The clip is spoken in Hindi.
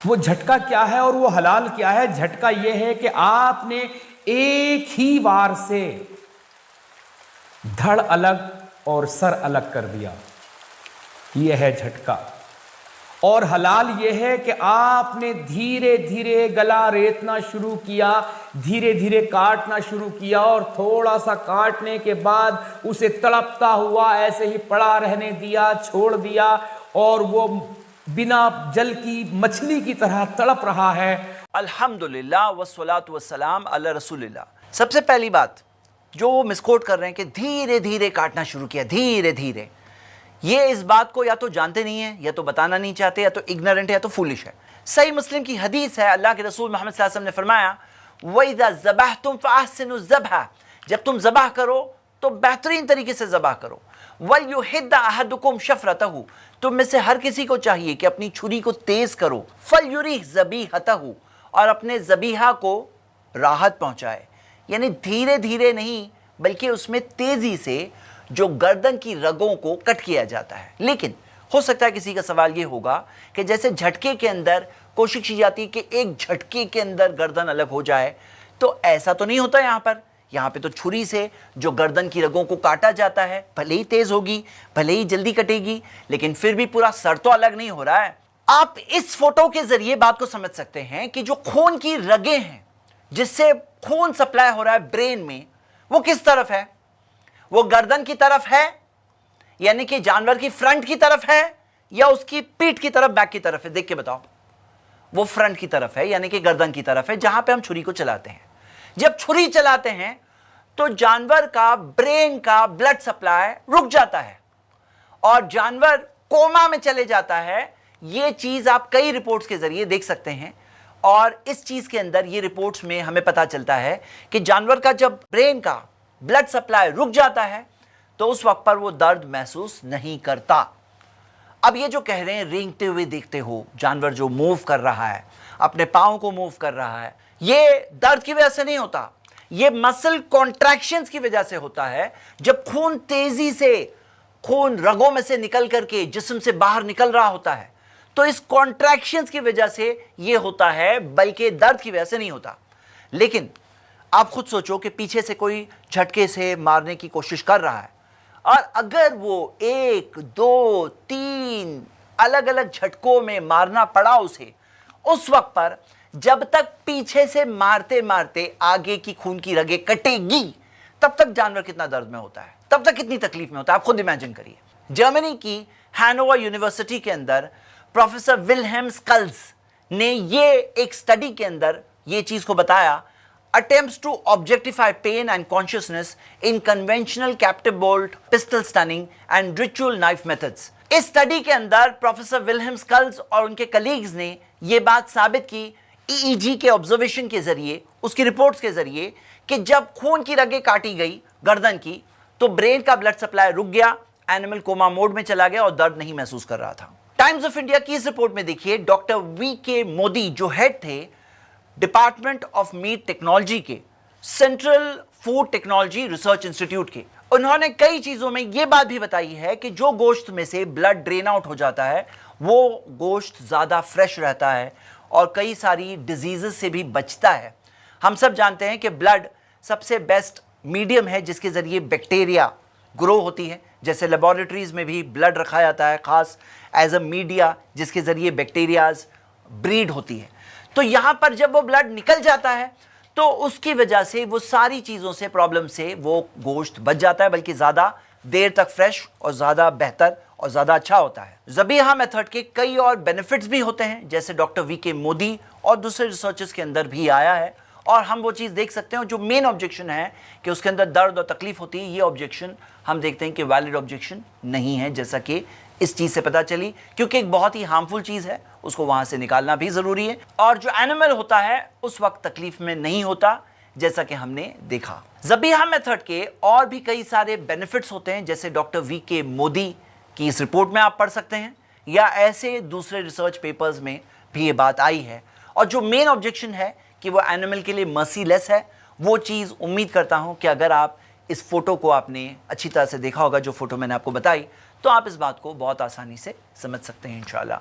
वो झटका क्या है और वो हलाल क्या है? झटका ये है कि आपने एक ही वार से धड़ अलग और सर अलग कर दिया, यह है झटका। और हलाल यह है कि आपने धीरे धीरे गला रेतना शुरू किया, धीरे धीरे काटना शुरू किया, और थोड़ा सा काटने के बाद उसे तड़पता हुआ ऐसे ही पड़ा रहने दिया, छोड़ दिया, और वो बिना जल की मछली की तरह तड़प रहा है। अल्हम्दुलिल्लाह वस्सलातु वस्सलाम अला रसूलिल्लाह। सबसे पहली बात जो वो मिसकोट कर रहे हैं कि धीरे धीरे काटना शुरू किया, धीरे धीरे, ये इस बात को या तो जानते नहीं है, या तो बताना नहीं चाहते, या तो इग्नोरेंट है, या तो फूलिश है। सही मुस्लिम की हदीस है, अल्लाह के रसूल मोहम्मद सल्लल्लाहु अलैहि वसल्लम ने फरमाया, वइज़ा ज़बहतुम फ़अहसिनु ज़बह, जब तुम ज़बह करो तो बेहतरीन तरीके से ज़बह करो। वलयुहिद्दा अहदुकुम शफ़रतहु, तुम में से हर किसी को चाहिए कि अपनी छुरी को तेज करो। फलयुरिह ज़बीहतहु, और अपने ज़बीहा को राहत पहुंचाए, यानी धीरे धीरे नहीं बल्कि उसमें तेजी से जो गर्दन की रगों को कट किया जाता है। लेकिन हो सकता है किसी का सवाल ये होगा कि जैसे झटके के अंदर कोशिश की जाती है कि एक झटके के अंदर गर्दन अलग हो जाए, तो ऐसा तो नहीं होता यहाँ पे तो छुरी से जो गर्दन की रगों को काटा जाता है, भले ही तेज होगी, भले ही जल्दी कटेगी, लेकिन फिर भी पूरा सर तो अलग नहीं हो रहा है। आप इस फोटो के जरिए बात को समझ सकते हैं कि जो खून की रगें हैं जिससे खून सप्लाई हो रहा है ब्रेन में, वो किस तरफ है? वो गर्दन की तरफ है, यानी कि जानवर की फ्रंट की तरफ है, या उसकी पीठ की तरफ, बैक की तरफ है? देख के बताओ। वो फ्रंट की तरफ है, यानी कि गर्दन की तरफ है, जहां पे हम छुरी को चलाते हैं। जब छुरी चलाते हैं तो जानवर का ब्रेन का ब्लड सप्लाई रुक जाता है और जानवर कोमा में चले जाता है। यह चीज आप कई रिपोर्ट्स के जरिए देख सकते हैं, और इस चीज के अंदर ये रिपोर्ट्स में हमें पता चलता है कि जानवर का जब ब्रेन का ब्लड सप्लाई रुक जाता है तो उस वक्त पर वो दर्द महसूस नहीं करता। अब ये जो कह रहे हैं रेंगते हुए देखते हो, जानवर जो मूव कर रहा है, अपने पाँव को मूव कर रहा है, ये दर्द की वजह से नहीं होता, ये मसल कॉन्ट्रैक्शंस की वजह से होता है। जब खून तेजी से खून रगों में से निकल करके जिस्म से बाहर निकल रहा होता है, तो इस कॉन्ट्रैक्शंस की वजह से ये होता है, बल्कि दर्द की वजह से नहीं होता। लेकिन आप खुद सोचो कि पीछे से कोई झटके से मारने की कोशिश कर रहा है, और अगर वो 1, 2, 3 अलग अलग झटकों में मारना पड़ा उसे, उस वक्त पर जब तक पीछे से मारते मारते आगे की खून की रगें कटेगी, तब तक जानवर कितना दर्द में होता है, तब तक कितनी तकलीफ में होता है, आप खुद इमेजिन करिए। जर्मनी की हैनोवर यूनिवर्सिटी के अंदर प्रोफेसर विल्हेम स्कल्स ने ये एक स्टडी के अंदर ये चीज को बताया, attempts to objectify pain and consciousness in conventional captive bolt, pistol stunning and ritual knife methods। इस स्टडी के अंदर प्रोफेसर विल्हेम स्कल्स और उनके कलीग्स ने यह बात साबित की EEG के ऑब्जर्वेशन के जरिए, उसकी रिपोर्ट्स के जरिए, कि जब खून की रगें काटी गई गर्दन की तो ब्रेन का ब्लड सप्लाई रुक गया, एनिमल कोमा मोड में चला गया और दर्द नहीं महसूस कर रहा था। टाइम्स ऑफ इंडिया की इस रिपोर्ट में देखिए, डॉक्टर VK मोदी जो हेड थे डिपार्टमेंट ऑफ मीट टेक्नोलॉजी के, central food technology research institute के, उन्होंने कई चीजों में यह बात भी बताई है कि जो गोश्त में से ब्लड ड्रेन आउट हो जाता है वो गोश्त ज्यादा फ्रेश रहता है और कई सारी डिजीजेस से भी बचता है। हम सब जानते हैं कि ब्लड सबसे बेस्ट मीडियम है जिसके जरिए बैक्टीरिया ग्रो होती है। जैसे लेबोरेटरीज में भी ब्लड रखा जाता है खास एज अ मीडिया जिसके जरिए बैक्टीरियाज ब्रीड होती है। तो यहां पर जब वो ब्लड निकल जाता है तो उसकी वजह से वो सारी चीजों से, प्रॉब्लम से वो गोश्त बच जाता है, बल्कि ज्यादा देर तक फ्रेश और ज्यादा बेहतर और ज्यादा अच्छा होता है। ज़बीहा मेथड के कई और बेनिफिट्स भी होते हैं, जैसे डॉक्टर VK मोदी और दूसरे रिसर्चर्स के अंदर भी आया है, और हम वो चीज़ देख सकते हैं। जो मेन ऑब्जेक्शन है कि उसके अंदर दर्द और तकलीफ होती है, ये ऑब्जेक्शन हम देखते हैं कि वैलिड ऑब्जेक्शन नहीं है, जैसा कि इस चीज़ से पता चली, क्योंकि एक बहुत ही हार्मफुल चीज़ है, उसको वहाँ से निकालना भी ज़रूरी है। और जो एनिमल होता है उस वक्त तकलीफ में नहीं होता, जैसा कि हमने देखा। ज़बीहा मेथड के और भी कई सारे बेनिफिट्स होते हैं, जैसे डॉक्टर VK मोदी की इस रिपोर्ट में आप पढ़ सकते हैं, या ऐसे दूसरे रिसर्च पेपर्स में भी ये बात आई है। और जो मेन ऑब्जेक्शन है कि वो एनिमल के लिए मर्सीलेस है, वो चीज़ उम्मीद करता हूं कि अगर आप इस फोटो को आपने अच्छी तरह से देखा होगा, जो फोटो मैंने आपको बताई, तो आप इस बात को बहुत आसानी से समझ सकते हैं इंशाल्लाह।